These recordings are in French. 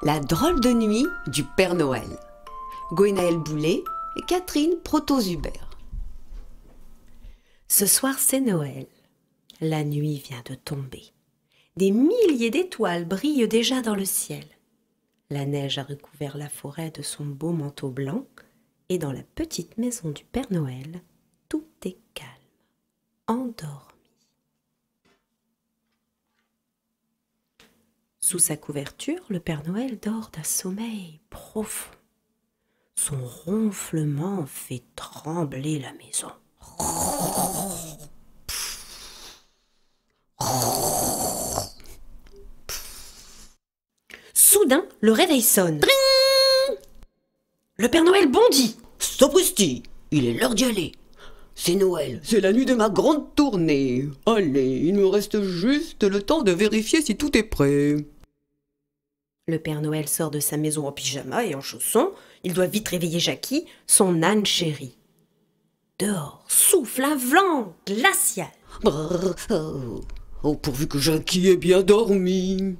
La drôle de nuit du Père Noël. Gwenaëlle Boulet et Catherine Proto-Zuber. Ce soir, c'est Noël. La nuit vient de tomber. Des milliers d'étoiles brillent déjà dans le ciel. La neige a recouvert la forêt de son beau manteau blanc et dans la petite maison du Père Noël, tout est calme, endormi. Sous sa couverture, le Père Noël dort d'un sommeil profond. Son ronflement fait trembler la maison. Soudain, le réveil sonne. Tring! Le Père Noël bondit. Sapristi, il est l'heure d'y aller. C'est Noël, c'est la nuit de ma grande tournée. Allez, il me reste juste le temps de vérifier si tout est prêt. Le Père Noël sort de sa maison en pyjama et en chaussons. Il doit vite réveiller Jackie, son âne chéri. Dehors souffle un vent glacial. Brrr, oh, pourvu que Jackie ait bien dormi.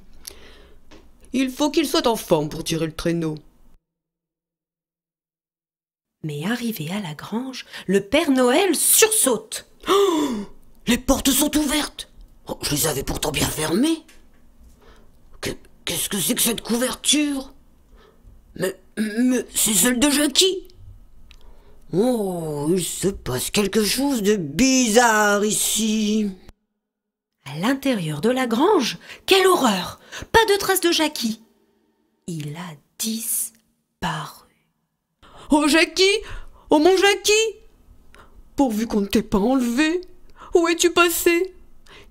Il faut qu'il soit en forme pour tirer le traîneau. Mais arrivé à la grange, le Père Noël sursaute. Oh, les portes sont ouvertes. Oh, je les avais pourtant bien fermées. Qu'est-ce que c'est que cette couverture? Mais c'est celle de Jackie. Oh, il se passe quelque chose de bizarre ici. À l'intérieur de la grange, quelle horreur! Pas de trace de Jackie. Il a disparu. Oh Jackie! Oh mon Jackie! Pourvu qu'on ne t'ait pas enlevé, où es-tu passé?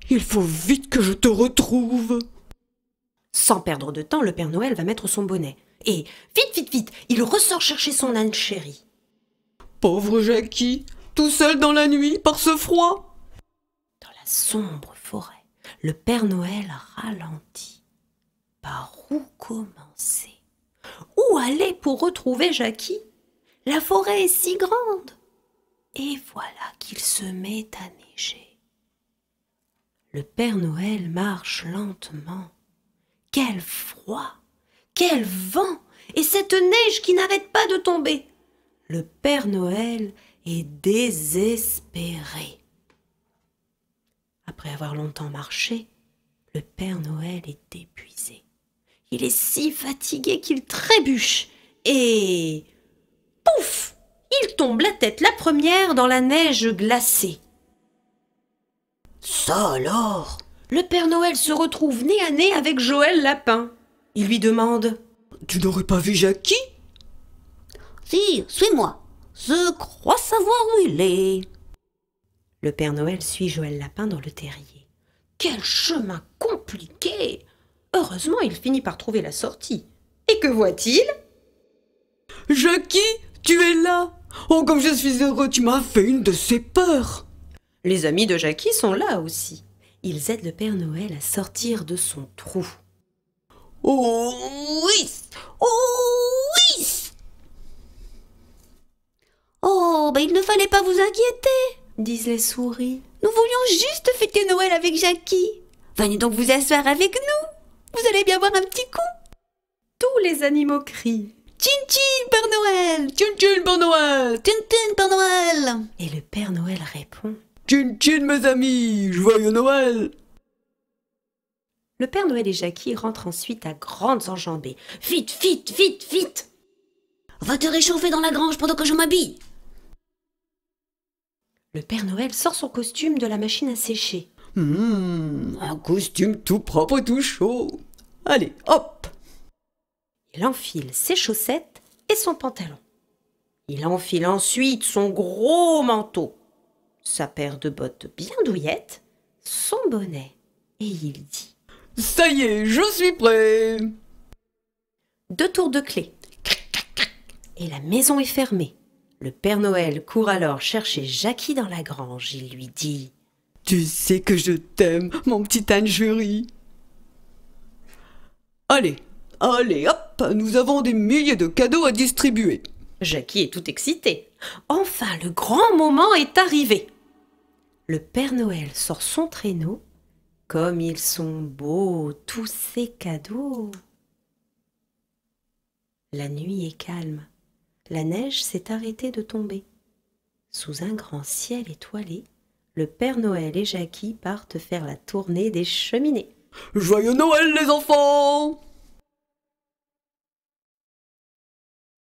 Il faut vite que je te retrouve. Sans perdre de temps, le Père Noël va mettre son bonnet. Et vite, il ressort chercher son âne chéri. Pauvre Jackie, tout seul dans la nuit, par ce froid. Dans la sombre forêt, le Père Noël ralentit. Par où commencer? Où aller pour retrouver Jackie? La forêt est si grande. Et voilà qu'il se met à neiger. Le Père Noël marche lentement. Quel froid! Quel vent! Et cette neige qui n'arrête pas de tomber! Le Père Noël est désespéré. Après avoir longtemps marché, le Père Noël est épuisé. Il est si fatigué qu'il trébuche et... pouf! Il tombe la tête la première dans la neige glacée. Ça alors? Le Père Noël se retrouve nez à nez avec Joël Lapin. Il lui demande: Tu n'aurais pas vu Jackie? Si, suis-moi. Je crois savoir où il est. Le Père Noël suit Joël Lapin dans le terrier. Quel chemin compliqué! Heureusement, il finit par trouver la sortie. Et que voit-il? Jackie, tu es là! Oh, comme je suis heureux, tu m'as fait une de ces peurs! Les amis de Jackie sont là aussi. Ils aident le Père Noël à sortir de son trou. Oh oui! Oh oui! Oh, il ne fallait pas vous inquiéter. Disent les souris. Nous voulions juste fêter Noël avec Jackie. Venez donc vous asseoir avec nous. Vous allez bien voir un petit coup. Tous les animaux crient. Tchin tchin, Père Noël! Tchin tchin, Père Noël! Tchin tchin, Père Noël! Et le Père Noël répond: Tchin tchin, mes amis! Joyeux Noël! Le Père Noël et Jackie rentrent ensuite à grandes enjambées. Vite! Va te réchauffer dans la grange pendant que je m'habille. Le Père Noël sort son costume de la machine à sécher. Un costume tout propre et tout chaud. Allez, hop! Il enfile ses chaussettes et son pantalon. Il enfile ensuite son gros manteau, sa paire de bottes bien douillettes, son bonnet, et il dit: Ça y est, je suis prêt! 2 tours de clé. Et la maison est fermée. Le Père Noël court alors chercher Jackie dans la grange. Il lui dit: Tu sais que je t'aime, mon petit âne chéri. Allez, hop, nous avons des milliers de cadeaux à distribuer. Jackie est tout excité. Enfin, le grand moment est arrivé. Le Père Noël sort son traîneau. Comme ils sont beaux, tous ces cadeaux. La nuit est calme. La neige s'est arrêtée de tomber. Sous un grand ciel étoilé, le Père Noël et Jackie partent faire la tournée des cheminées. Joyeux Noël les enfants!